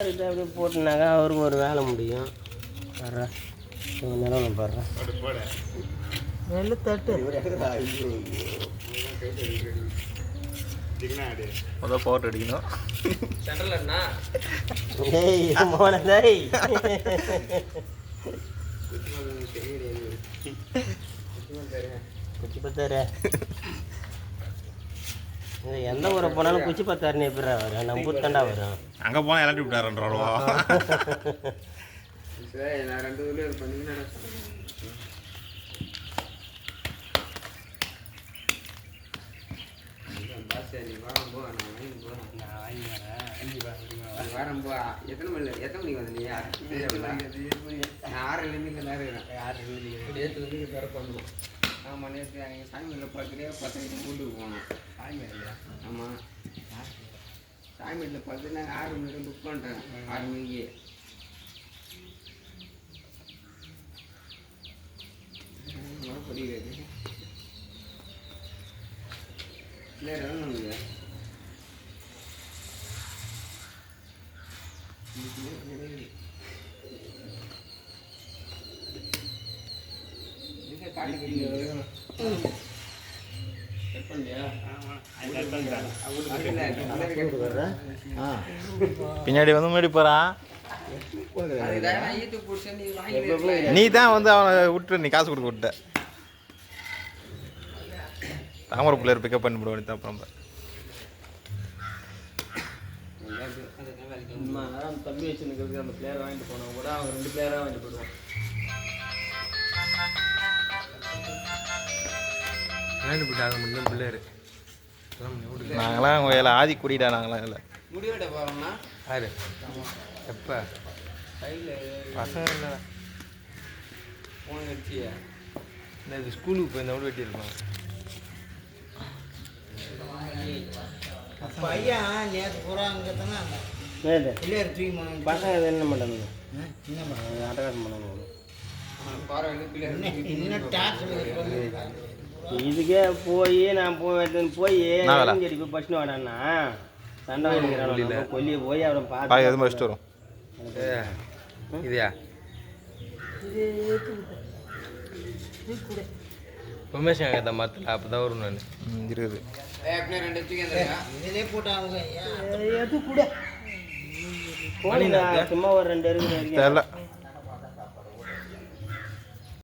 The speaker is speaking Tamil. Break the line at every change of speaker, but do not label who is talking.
அப்படியே போட்டுனாக்கா அவருக்கு ஒரு வேலை முடியும். வர்றேன் நிலம் பாடுறேன் நெல் தட்டு
முதல் ஃபோட்டோ அடிக்கணும்.
குச்சி பத்தாரு எந்த ஊரை போனாலும் குச்சி பத்தாருன்னு எப்படி வரும்? நம்ம ஊர் தாண்டா வரும்.
அங்கே போனால் எல்லாத்தையும் விட்டாருன்றா.
நான் 2 ஊர்லேயும் பண்ணீங்கன்னா சரி வாரம் நான் வாங்கி வரேன் வாரம் போ. எத்தனை மணிக்கு வந்தீங்க? நான் 6:00 இங்கே தான் இருக்கிறேன். நேற்று வந்து இங்கே தர பண்ணுவோம். ஆமாம், நேற்று அங்கே சாமியில் பார்த்துட்டு 10 வீட்டுக்கு போகணும். சாமி இல்லையா? ஆமாம், சாமியில் பார்த்து நாங்கள் 6 மணிக்கு புக் பண்ணுறேன். 6 மணிக்கு படிக்கிறது இல்லை நமக்கு
பின்னாடி வந்து முன்னாடி போகிறான். நீ தான் வந்து அவனை விட்டு நீ காசு கொடுக்க விட்ட. தாமரை பிள்ளையர் பிக்கப் பண்ணி விட வேண்டியது. அப்புறம்
தம்பி வச்சுருக்கிறது அந்த பிளேயர் வாங்கிட்டு போனோம் கூட அவங்க 2 பிளேயராக வாங்கிட்டு போயிடுவோம். வாங்கிட்டு போயிட்டாங்க மட்டும் பிள்ளையர்.
நாங்களாம் உங்கள் ஆதி குடிடா. நாங்களாம் இல்லை
முடிவெட்ட போகிறோம்னா
யாரு எப்போ
கையில்
பசங்க இல்லை.
ஃபோன் வச்சியா
இந்த ஸ்கூலுக்கு போய் இந்த விட வெட்டியிருப்பாங்க.
பையன் நேற்று பூரா அங்கே தானே பிள்ளையார் தூக்கி
பசங்க என்ன பண்ணுறது? அட்டகாசம் பண்ணணும்.
இன்னும் டாக்ஸ்
இதுக்கே போய் நான் போய் பஸ்னு வாடான்னா சண்டை வாங்கிக்கிறான். கொல்லியை போய் அவரை பார்த்து
எது வச்சுட்டு வரும்.
இதையா பெர்மிஷன் கேட்ட மாத்திர அப்போ தான் வரும். நான்
இருக்குது
இதிலே போட்டாங்க
சும்மா ஒரு 2 இருக்குது.
தெரியல